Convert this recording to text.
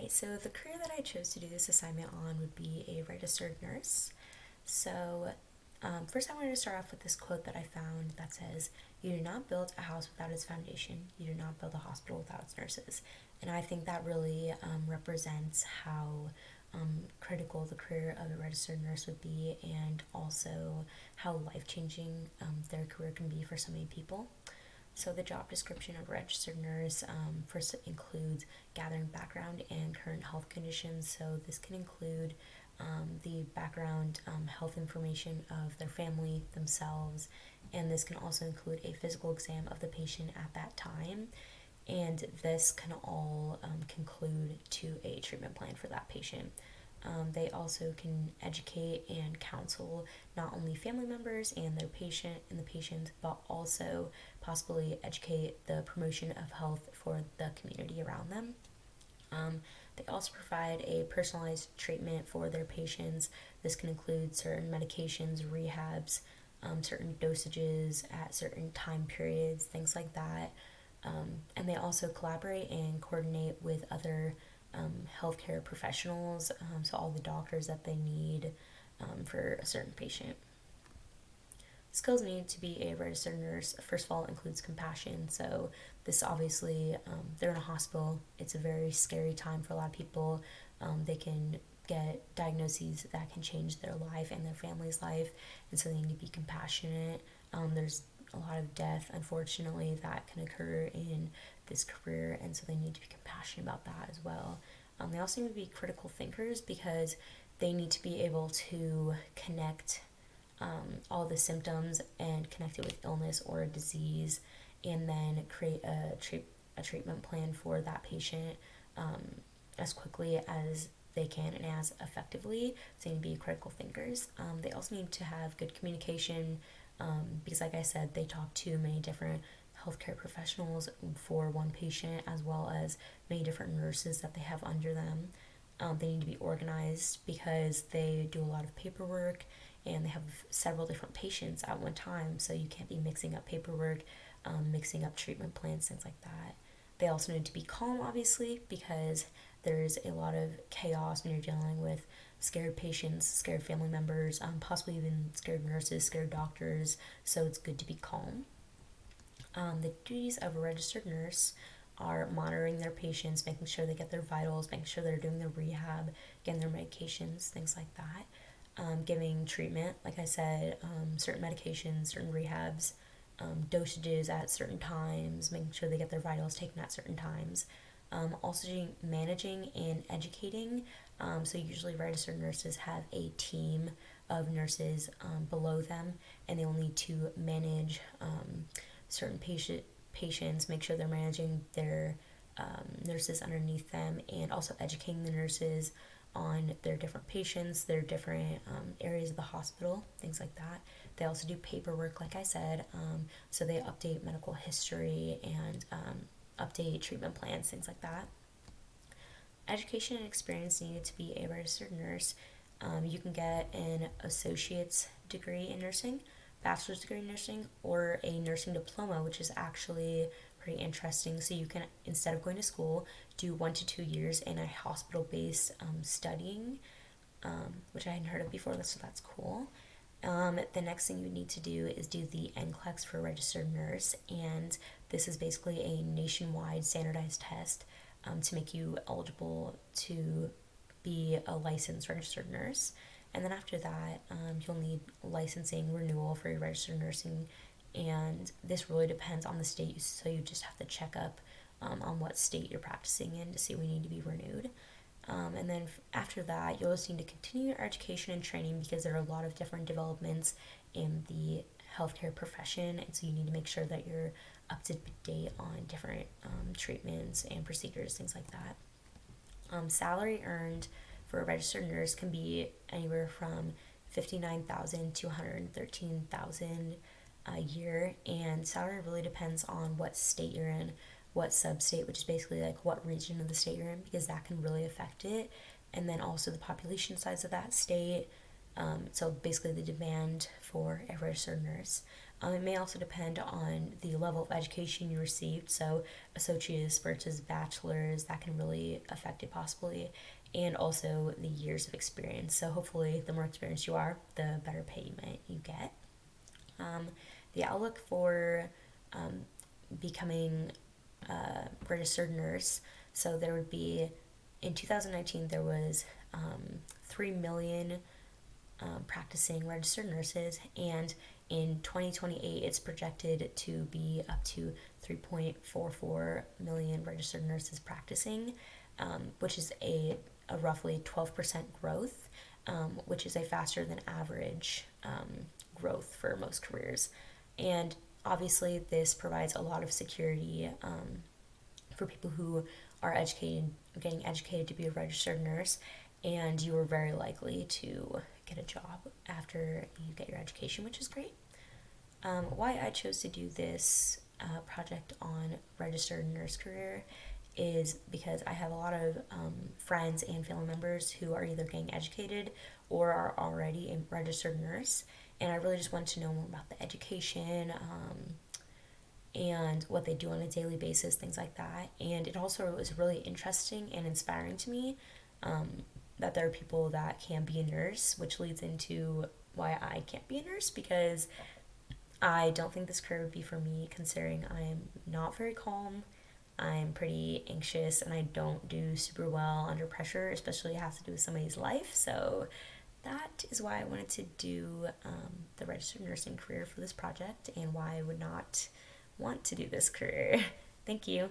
Hi, so the career that I chose to do this assignment on would be a registered nurse. First, I wanted to start off with this quote that I found that says, "You do not build a house without its foundation. You do not build a hospital without its nurses." And I think that really represents how critical the career of a registered nurse would be, and also how life changing their career can be for so many people. So the job description of registered nurse first includes gathering background and current health conditions. So this can include the background health information of their family, themselves, and this can also include a physical exam of the patient at that time. And this can all conclude to a treatment plan for that patient. They also can educate and counsel not only family members and their patient and the patient, but also possibly educate the promotion of health for the community around them. They also provide a personalized treatment for their patients. This can include certain medications, rehabs, certain dosages at certain time periods, things like that. And they also collaborate and coordinate with other healthcare professionals, so all the doctors that they need for a certain patient. Skills needed to be a registered nurse, first of all, includes compassion. So, this obviously, they're in a hospital. It's a very scary time for a lot of people. They can get diagnoses that can change their life and their family's life, and so they need to be compassionate. There's a lot of death, unfortunately, that can occur in this career, and so they need to be compassionate about that as well. They also need to be critical thinkers because they need to be able to connect all the symptoms and connect it with illness or a disease, and then create a treatment plan for that patient as quickly as they can and as effectively. So they need to be critical thinkers. They also need to have good communication because, like I said, they talk to many different healthcare professionals for one patient, as well as many different nurses that they have under them. They need to be organized because they do a lot of paperwork and they have several different patients at one time, so you can't be mixing up paperwork, mixing up treatment plans, things like that. They also need to be calm, obviously, because there's a lot of chaos when you're dealing with scared patients, scared family members, possibly even scared nurses, scared doctors, so it's good to be calm. The duties of a registered nurse are monitoring their patients, making sure they get their vitals, making sure they're doing their rehab, getting their medications, things like that. Giving treatment, like I said, certain medications, certain rehabs, dosages at certain times, making sure they get their vitals taken at certain times. Also doing managing and educating. So usually registered nurses have a team of nurses below them, and they'll need to manage certain patients, make sure they're managing their nurses underneath them, and also educating the nurses on their different patients, their different areas of the hospital, things like that. They also do paperwork, like I said, so they update medical history and update treatment plans, things like that. Education and experience needed to be a registered nurse. You can get an associate's degree in nursing, bachelor's degree in nursing, or a nursing diploma, which is actually pretty interesting. So you can, instead of going to school, do 1 to 2 years in a hospital-based studying, which I hadn't heard of before, so that's cool. The next thing you need to do is do the NCLEX for a registered nurse, and this is basically a nationwide standardized test to make you eligible to be a licensed registered nurse. And then after that, you'll need licensing renewal for your registered nursing, and this really depends on the state, so you just have to check up on what state you're practicing in to see when you need to be renewed. And then after that, you'll just need to continue your education and training because there are a lot of different developments in the healthcare profession, and so you need to make sure that you're up to date on different treatments and procedures, things like that. Salary earned for a registered nurse can be anywhere from 59,000 to 113,000 a year, and salary really depends on what state you're in, what sub-state, which is basically like what region of the state you're in, because that can really affect it, and then also the population size of that state. So basically the demand for a registered nurse. It may also depend on the level of education you received. So, associates versus bachelor's, that can really affect it possibly, and also the years of experience. So, hopefully, the more experienced you are, the better payment you get. Um, the outlook for becoming a registered nurse. So there would be, in 2019, there was 3 million practicing registered nurses, and in 2028, it's projected to be up to 3.44 million registered nurses practicing, which is a roughly 12% growth, which is a faster than average growth for most careers. And obviously, this provides a lot of security for people who are educated, getting educated to be a registered nurse, and you are very likely to get a job after you get your education, which is great. Why I chose to do this project on registered nurse career is because I have a lot of friends and family members who are either getting educated or are already a registered nurse, and I really just wanted to know more about the education, and what they do on a daily basis, things like that. And it also was really interesting and inspiring to me that there are people that can be a nurse, which leads into why I can't be a nurse, because I don't think this career would be for me, considering I'm not very calm. I'm pretty anxious and I don't do super well under pressure, especially it has to do with somebody's life. So that is why I wanted to do the registered nursing career for this project, and why I would not want to do this career. Thank you.